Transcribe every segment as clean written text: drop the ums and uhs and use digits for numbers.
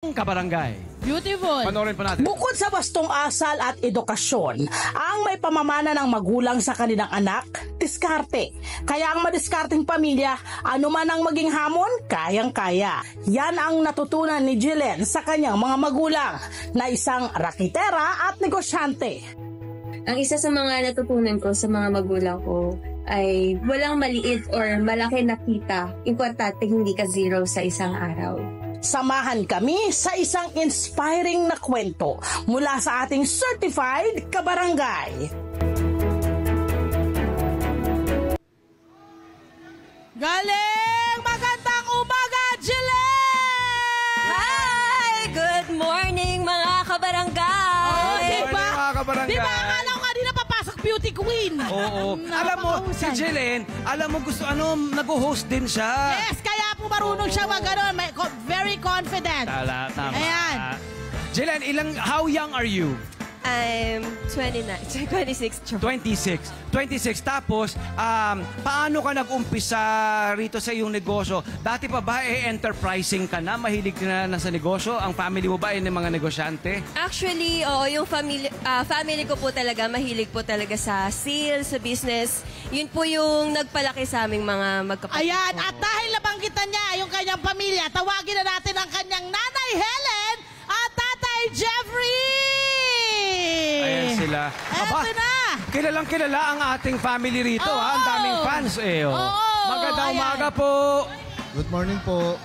Kabarangay. Beautiful. Panoorin pa natin. Bukod sa wastong asal at edukasyon, ang may pamamana ng magulang sa kanilang anak, diskarte. Kaya ang madiskarteng pamilya, anuman ang maging hamon, kayang-kaya. Yan ang natutunan ni Jillian sa kanyang mga magulang, na isang rakitera at negosyante. Ang isa sa mga natutunan ko sa mga magulang ko ay walang maliit or malaki na kita. Importante hindi ka zero sa isang araw. Samahan kami sa isang inspiring na kwento mula sa ating certified kabarangay. Galing! Magandang umaga, Jillian! Hi! Good morning, mga kabarangay! Oh, diba? Mga kabarangay. Diba, akala ko kanina papasok beauty queen. Oo. Alam mo, si Jillian, gusto, nag-host din siya. Yes, kaya po marunong siya mag-ganon. Very confident. Tama. Ayan. Jillian, how young are you? I'm 26. 26. Tapos, paano ka nag-umpisa rito sa iyong negosyo? Dati pa ba enterprising ka na? Mahilig ka na sa negosyo? Ang family mo ba ay ng mga negosyante? Actually, yung family ko po talaga, mahilig po talaga sa sales, sa business. Yun po yung nagpalaki sa aming mga magkapatid. Ayan, at dahil nabanggitan niya yung kanyang pamilya, tawagin na natin ang kanyang nanay Helen at tatay Jeffrey! Ayan sila. Eto na! Kilalang-kilala ang ating family rito. Oo. Ang daming fans. Oo. Magandang Ayan. umaga po. Good morning po.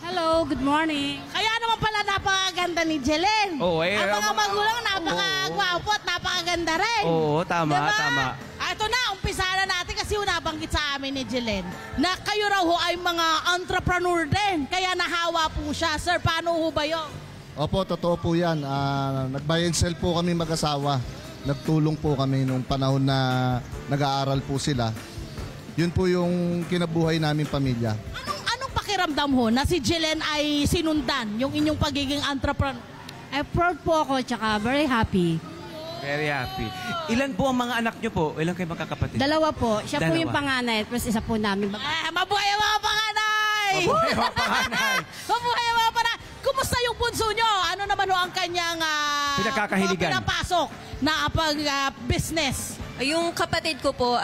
Hello, good morning. Kaya naman pala napakaganda ni Jelen. Oo, ang mga magulang napakagwapo at napakaganda rin. Oo, tama, Diba? tama. Ito na, umpisa na natin kasi nabanggit sa amin ni Jelen na kayo raw ho ay mga entrepreneur din. Kaya nahawa po siya. Sir, paano ho ba yun? Opo, totoo po yan. Nag-buy and sell po kami mag-asawa. Nagtulong po kami nung panahon na nag-aaral po sila. Yun po yung kinabuhay namin pamilya. Anong pakiramdam ho na si Jelen ay sinundan yung inyong pagiging entrepreneur? Proud po ako, tsaka very happy. Very happy. Ilan po ang mga anak nyo po? Ilan kayo magkakapatid? Dalawa po. Siya po Dalawa. yung panganay, plus isa po namin. Mabuhay ang mga panganay! Mabuhay mga panganay! Mabuhay ang mga panganay! Kumusta yung bunso nyo? Ano naman ho ang kanyang Pinagkakahiligan. pinapasok na business? Yung kapatid ko po,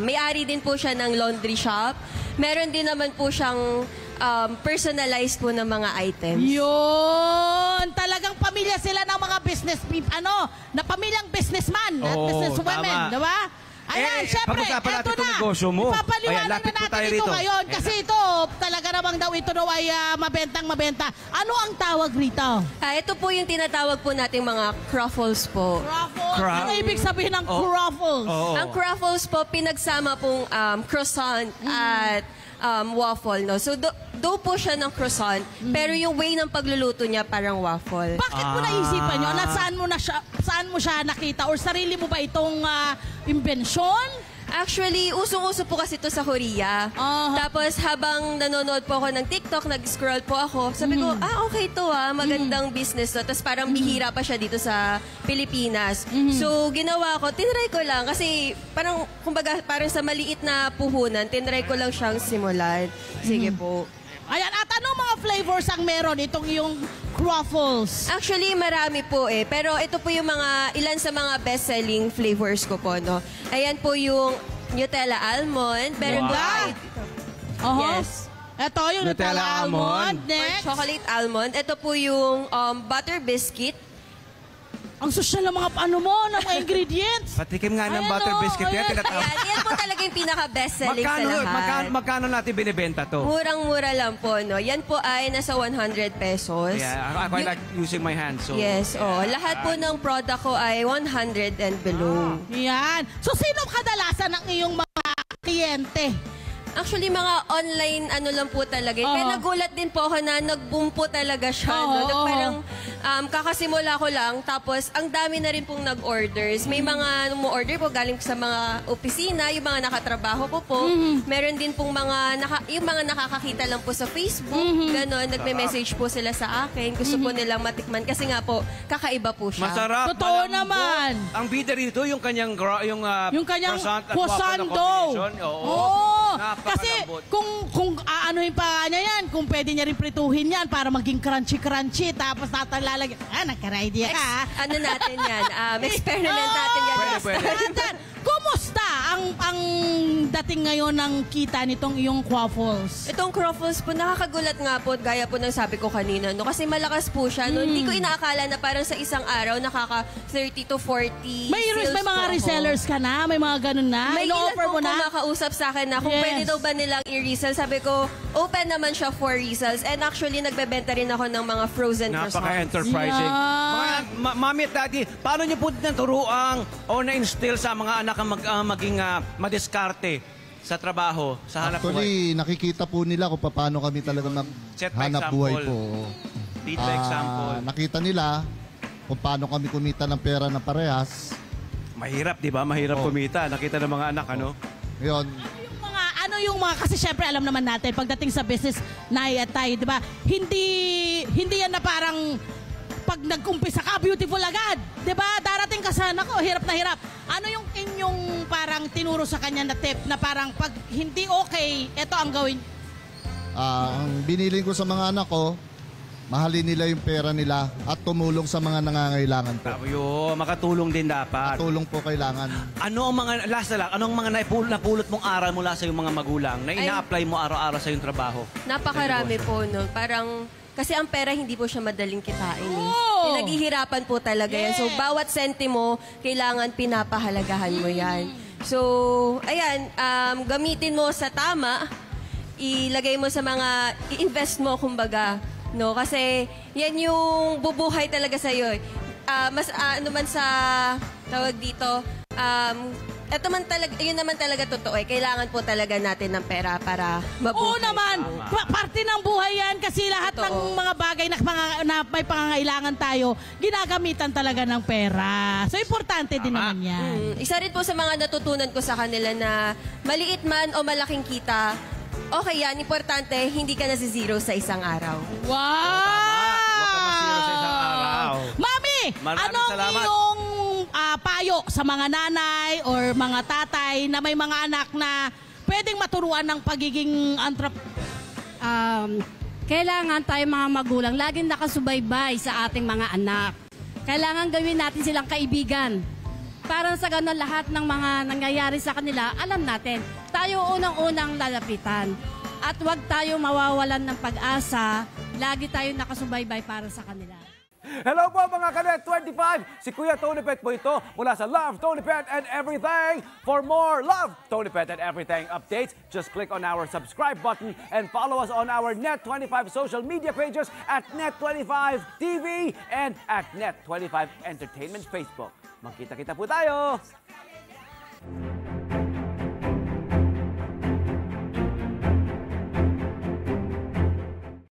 may-ari din po siya ng laundry shop. Meron din naman po siyang personalized po ng mga items. Yun! Talagang pamilya sila ng mga business people, na pamilyang businessman at Oo, businesswomen, tama. diba? Ayan, syempre, pag-usapan natin eto itong na. negosyo mo. Ipapaliwanag Ayan, lapit na po natin tayo ito rito. ngayon Ayan kasi na. ito, talaga namang daw ito ay mabentang-mabenta. Ano ang tawag rito? Ito po yung tinatawag po nating mga croffles po. Croffles? Craft? Ano ibig sabihin ng croffles? Oo. Ang croffles po, pinagsama pong croissant at waffle, no? So, dough po siya ng croissant, pero yung way ng pagluluto niya parang waffle. Bakit mo naisipan yun? At saan mo siya nakita? Or sarili mo ba itong imbensyon? Actually, usong-uso po kasi ito sa Korea. Tapos habang nanonood po ako ng TikTok, nag-scroll po ako. Sabi ko, okay to magandang business to. Tapos parang bihira pa siya dito sa Pilipinas. So, ginawa ko, tinry ko lang. Kasi parang, kumbaga, parang sa maliit na puhunan, tinry ko lang siyang simulan. Sige po. Ayan, at anong mga flavors ang meron itong yung croffles? Actually, marami po Pero ito po yung ilan sa mga best-selling flavors ko po, no? Ayan po yung Nutella Almond. Meron Wow. po Yes. Ito yung Nutella Nutella almond. almond. Next. Chocolate Almond. Ito po yung butter biscuit. Ang social ng mga ng mga ingredients. Patikim nga ng Ayan, butter oh, biscuit. Yan, ayan. tinatawag. Ayan, yan po talaga yung pinaka-best-selling sa lahat. Magkano natin binibenta to? Murang-mura lang po, no? Yan po ay nasa 100 pesos. Yeah, I like using my hands. So, Yes, lahat po ng product ko ay 100 and below. Yan. So, sino kadalasan ang iyong mga kliyente? Actually, mga online lang po talaga. Kaya nagulat din po ako na nag-boom po talaga siya. Parang kakasimula ko lang, tapos ang dami na rin pong nag-orders. May mga mo-order po galing sa mga opisina, yung mga nakatrabaho ko po. Meron din pong yung mga nakakakita lang po sa Facebook. Ganon, nagme-message po sila sa akin. Gusto po nilang matikman kasi nga po, kakaiba po siya. masarap. Totoo malambot. naman. Ang bida rito, yung kanyang Yung kanyang croissant at croissant waffle na dough. combination. Oo. Oo. Kasi Napakalambot. kung Aanuhin pa niya yan. Kung pwede niya rin prituhin yan para maging crunchy-crunchy. Tapos natalalagyan. Nagka-idea ka. Ano natin yan? Experiment natin yan. Pwede. Kumusta ang dating ngayon ng kita nitong iyong quaffles? Itong Croffles po, nakakagulat nga po, gaya po ng sabi ko kanina, no? Kasi malakas po siya, no? Hindi ko inaakala na parang sa isang araw, nakaka 30 to 40 May sales mga po ako. resellers ka na? May mga ganun na? May ilan Ino-offer po mo na? kumakausap sa akin na kung Yes. pwede daw ba nilang i-resell. Sabi ko, open naman siya for resells. And actually, nagbebenta rin ako ng mga frozen croissants. Napaka-enterprising. Yeah. Mga mami at daddy, paano niyo po naturuang o na-instill sa mga anak ang maging madiskarte sa trabaho, sa hanap buhay? Actually, nakikita po nila kung paano kami talaga Set by maghanap example. buhay po. Lead by example. Nakita nila kung paano kami kumita ng pera na parehas. Mahirap, di ba? Mahirap kumita. Nakita ng mga anak, ano? Ngayon, Yung mga, kasi syempre alam naman natin, pagdating sa business, Nay at Tay, di ba? Hindi yan na parang pag nag-umpisa ka, beautiful agad. Di ba? Darating ka sa, nako, hirap na hirap. Ano yung inyong parang tinuro sa kanya na tip na parang pag hindi okay, eto ang gawin? ang biniling ko sa mga anak ko, mahalin nila yung pera nila at tumulong sa mga nangangailangan po. Tayo, makatulong din dapat. Tulong po kailangan. Ano ang mga, last na lang, anong mga napulot mong aral mula sa iyong mga magulang na ina-apply mo araw-araw sa iyong trabaho? Napakarami po, no? Parang, kasi ang pera hindi po siya madaling kitain. Oh! Pinaghihirapan po talaga yan. So, bawat sentimo, kailangan pinapahalagahan mo yan. So, ayan, gamitin mo sa tama, ilagay mo sa mga, i-invest mo, kumbaga. No, kasi yan yung bubuhay talaga sa iyo. Mas ano man sa tawag dito, ito man talaga, yun naman talaga totoo eh. Kailangan po talaga natin ng pera para mabuhay. Oo naman, parte ng buhay yan kasi lahat ng mga bagay na may pangangailangan tayo, ginagamitan talaga ng pera. So, importante din naman yan. Isa rin po sa mga natutunan ko sa kanila na maliit man o malaking kita, okay yan, importante, hindi ka nasi-zero sa isang araw. Wow! Huwag ka masiro sa isang araw. Mami, Maraming anong salamat. iyong payo sa mga nanay or mga tatay na may mga anak na pwedeng maturuan ng pagiging Kailangan tayo mga magulang laging nakasubaybay sa ating mga anak. Kailangan gawin natin silang kaibigan. Para sa ganun lahat ng mga nangyayari sa kanila, alam natin. Tayo unang-unang lalapitan. At huwag tayo mawawalan ng pag-asa. Lagi tayo nakasubaybay para sa kanila. Hello po mga Kanet 25! Si Kuya Tony Pet po ito mula sa Love, Tony Pet and Everything. For more Love, Tony Pet and Everything updates, just click on our subscribe button and follow us on our Net25 social media pages at Net25 TV and at Net25 Entertainment Facebook. Magkita-kita po tayo!